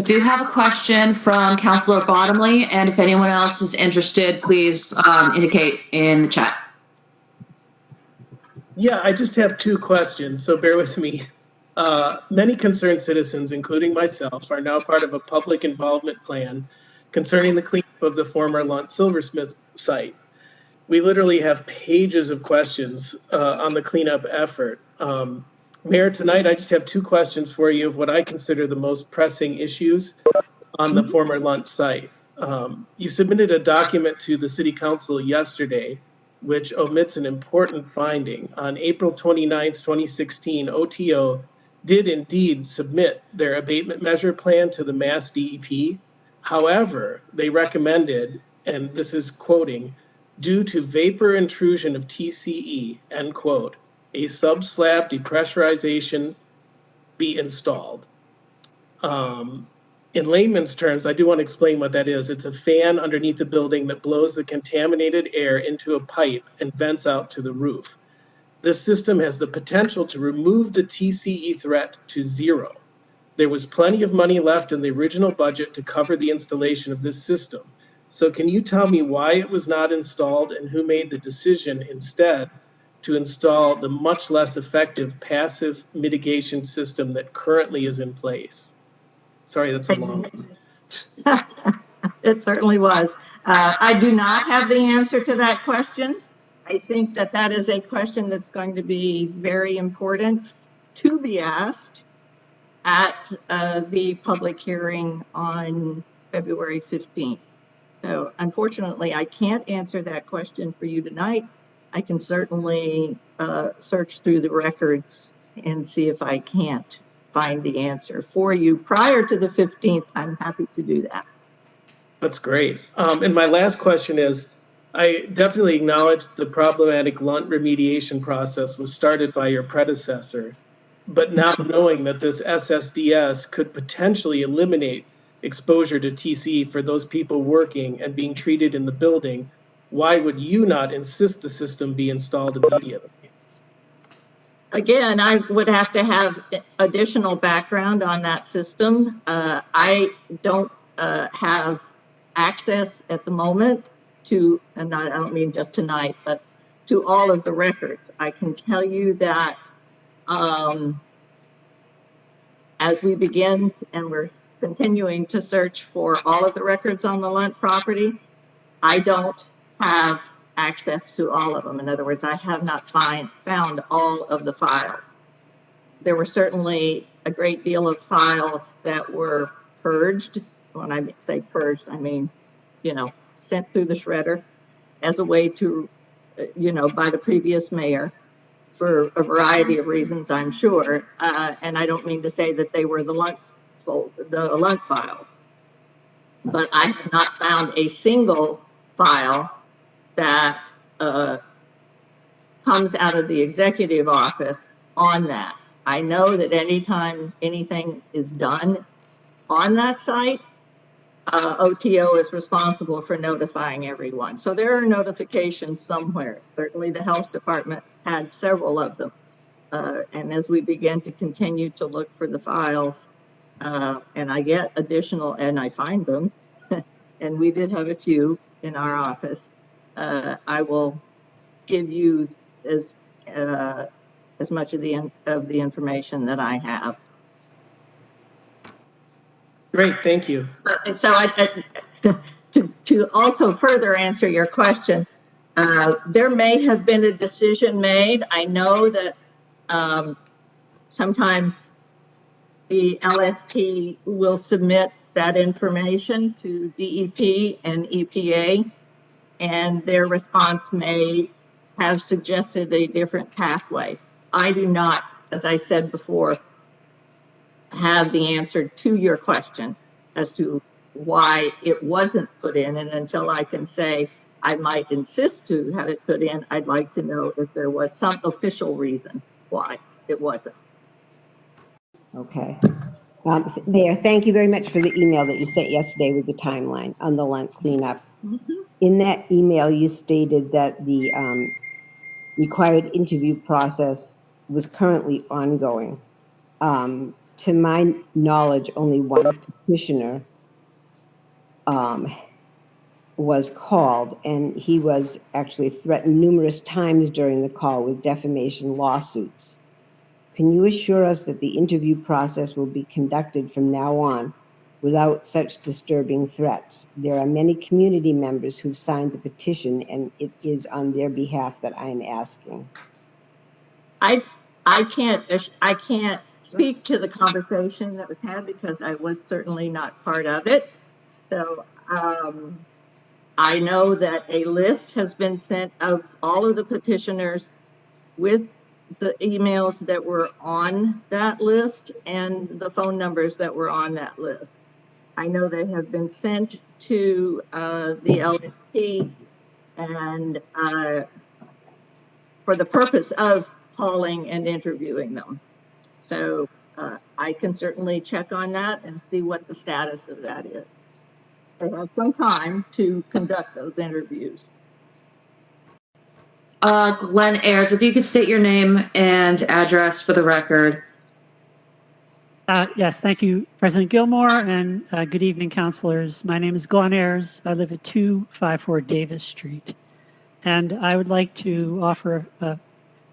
do have a question from Councilor Bottomley, and if anyone else is interested, please indicate in the chat. Yeah, I just have two questions, so bear with me. Many concerned citizens, including myself, are now part of a public involvement plan concerning the cleanup of the former Lunt silversmith site. We literally have pages of questions on the cleanup effort. Mayor, tonight I just have two questions for you of what I consider the most pressing issues on the former Lunt site. You submitted a document to the City Council yesterday which omits an important finding. On April 29th, 2016, OTO did indeed submit their abatement measure plan to the Mass DEP. However, they recommended, and this is quoting, due to vapor intrusion of TCE, end quote, a sub-slab depressurization be installed. In layman's terms, I do want to explain what that is. It's a fan underneath the building that blows the contaminated air into a pipe and vents out to the roof. This system has the potential to remove the TCE threat to zero. There was plenty of money left in the original budget to cover the installation of this system. So can you tell me why it was not installed and who made the decision instead to install the much less effective passive mitigation system that currently is in place? Sorry, that's a long one. It certainly was. I do not have the answer to that question. I think that that is a question that's going to be very important to be asked at the public hearing on February 15th. So unfortunately, I can't answer that question for you tonight. I can certainly search through the records and see if I can't find the answer for you prior to the 15th. I'm happy to do that. That's great. And my last question is, I definitely acknowledge the problematic Lunt remediation process was started by your predecessor, but now knowing that this SSDS could potentially eliminate exposure to TCE for those people working and being treated in the building, why would you not insist the system be installed immediately? Again, I would have to have additional background on that system. I don't have access at the moment to, and I don't mean just tonight, but to all of the records. I can tell you that as we begin and we're continuing to search for all of the records on the Lunt property, I don't have access to all of them. In other words, I have not found all of the files. There were certainly a great deal of files that were purged. When I say purged, I mean, sent through the shredder as a way to, by the previous mayor for a variety of reasons, I'm sure. And I don't mean to say that they were the Lunt files, but I have not found a single file that comes out of the executive office on that. I know that anytime anything is done on that site, OTO is responsible for notifying everyone. So there are notifications somewhere. Certainly the health department had several of them. And as we begin to continue to look for the files, and I get additional, and I find them, and we did have a few in our office, I will give you as much of the information that I have. Great, thank you. So to also further answer your question, there may have been a decision made. I know that sometimes the LSP will submit that information to DEP and EPA, and their response may have suggested a different pathway. I do not, as I said before, have the answer to your question as to why it wasn't put in. And until I can say I might insist to have it put in, I'd like to know if there was some official reason why it wasn't. Okay. Mayor, thank you very much for the email that you sent yesterday with the timeline on the Lunt cleanup. Mm-hmm. In that email, you stated that the required interview process was currently ongoing to to my knowledge, only one petitioner was called, and he was actually threatened numerous times during the call with defamation lawsuits. Can you assure us that the interview process will be conducted from now on without such disturbing threats? There are many community members who've signed the petition, and it is on their behalf that I am asking. I can't speak to the conversation that was had because I was certainly not part of it. So I know that a list has been sent of all of the petitioners with the emails that were on that list and the phone numbers that were on that list. I know they have been sent to the LSP and for the purpose of calling and interviewing them. So I can certainly check on that and see what the status of that is. They have some time to conduct those interviews. Glenn Ayers, if you could state your name and address for the record. Yes, thank you, President Gilmore, and good evening, councilors. My name is Glenn Ayers. I live at 254 Davis Street, and I would like to offer a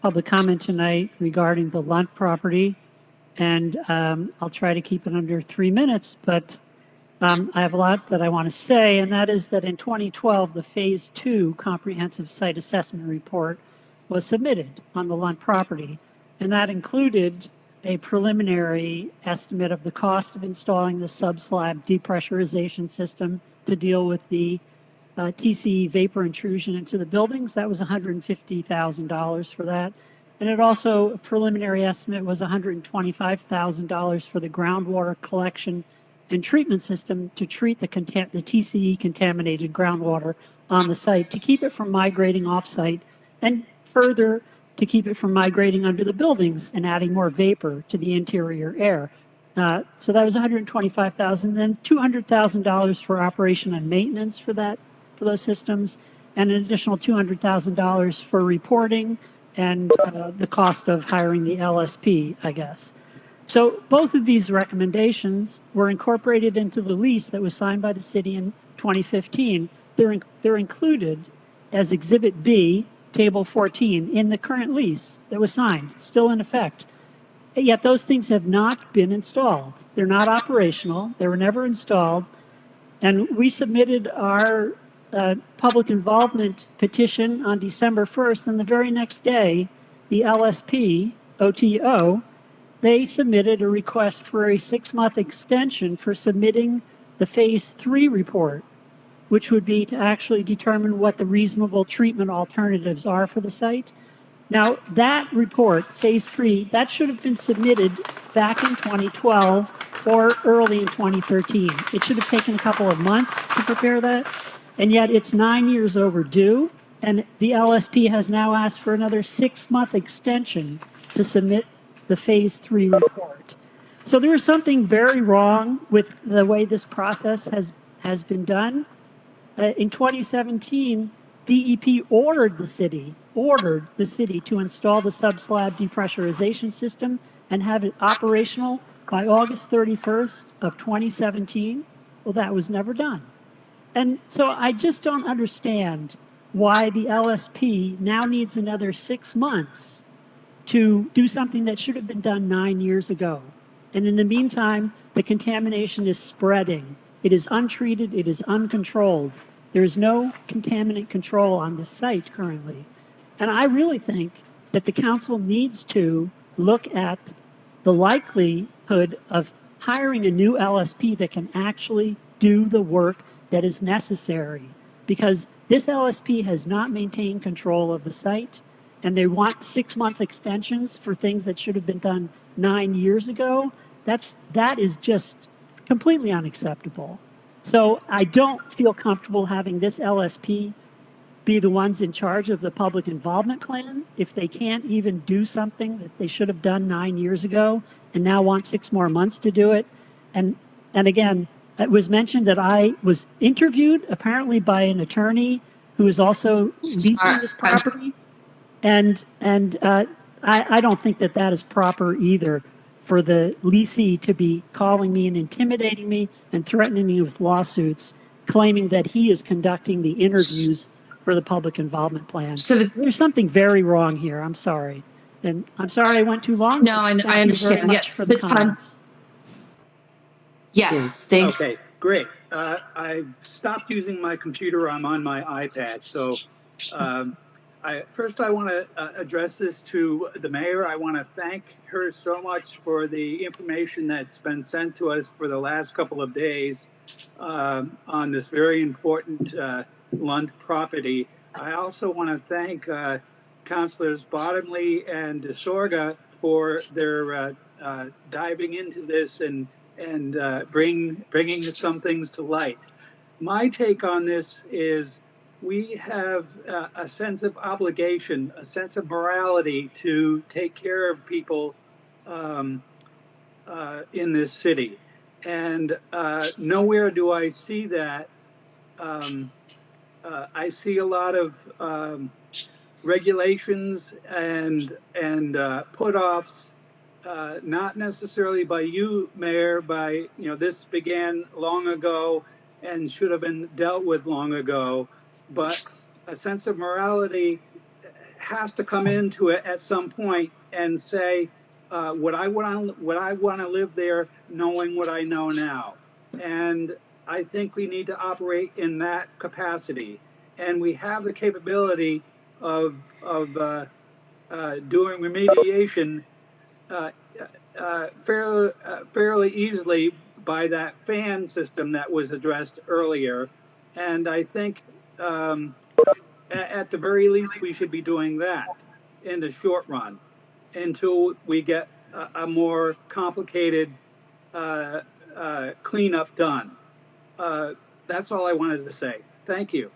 public comment tonight regarding the Lunt property, and I'll try to keep it under 3 minutes, but I have a lot that I want to say, and that is that in 2012, the Phase 2 Comprehensive Site Assessment Report was submitted on the Lunt property, and that included a preliminary estimate of the cost of installing the sub-slab depressurization system to deal with the TCE vapor intrusion into the buildings. That was $150,000 for that. And it also, a preliminary estimate was $125,000 for the groundwater collection and treatment system to treat the TCE contaminated groundwater on the site to keep it from migrating off-site, and further to keep it from migrating under the buildings and adding more vapor to the interior air. So that was $125,000, then $200,000 for operation and maintenance for those systems, and an additional $200,000 for reporting and the cost of hiring the LSP, I guess. So both of these recommendations were incorporated into the lease that was signed by the city in 2015. They're included as Exhibit B, Table 14, in the current lease that was signed, still in effect. Yet those things have not been installed. They're not operational. They were never installed. And we submitted our public involvement petition on December 1st, and the very next day, the LSP, OTO, they submitted a request for a 6-month extension for submitting the Phase 3 report, which would be to actually determine what the reasonable treatment alternatives are for the site. Now, that report, Phase 3, that should have been submitted back in 2012 or early in 2013. It should have taken a couple of months to prepare that, and yet it's 9 years overdue, and the LSP has now asked for another 6-month extension to submit the Phase 3 report. So there is something very wrong with the way this process has been done. In 2017, DEP ordered the city to install the sub-slab depressurization system and have it operational by August 31st of 2017. Well, that was never done. And so I just don't understand why the LSP now needs another 6 months to do something that should have been done 9 years ago. And in the meantime, the contamination is spreading. It is untreated, it is uncontrolled. There is no contaminant control on this site currently. And I really think that the council needs to look at the likelihood of hiring a new LSP that can actually do the work that is necessary, because this LSP has not maintained control of the site, and they want 6-month extensions for things that should have been done 9 years ago. That is just completely unacceptable. So I don't feel comfortable having this LSP be the ones in charge of the public involvement plan if they can't even do something that they should have done 9 years ago and now want 6 more months to do it. And again, it was mentioned that I was interviewed apparently by an attorney who is also leasing this property. And I don't think that is proper either for the leasee to be calling me and intimidating me and threatening me with lawsuits, claiming that he is conducting the interviews for the public involvement plan. So There's something very wrong here. I'm sorry. And I'm sorry I went too long. No, I Thank you very understand. Yeah, much for the the time. comments. Yes, thank Okay, great. I stopped using my computer. I'm on my iPad. So first I want to address this to the mayor. I want to thank her so much for the information that's been sent to us for the last couple of days on this very important Lunt property. I also want to thank Councilors Bottomley and DeSorga for their diving into this and bringing some things to light. My take on this is we have a sense of obligation, a sense of morality to take care of people in this city. And nowhere do I see that. I see a lot of regulations and put-offs, not necessarily by you, Mayor. This began long ago and should have been dealt with long ago. But a sense of morality has to come into it at some point and say, would I want to live there, knowing what I know now? And I think we need to operate in that capacity, and we have the capability of doing remediation fairly easily by that fan system that was addressed earlier. And I think at the very least, we should be doing that in the short run until we get a more complicated cleanup done. That's all I wanted to say. Thank you.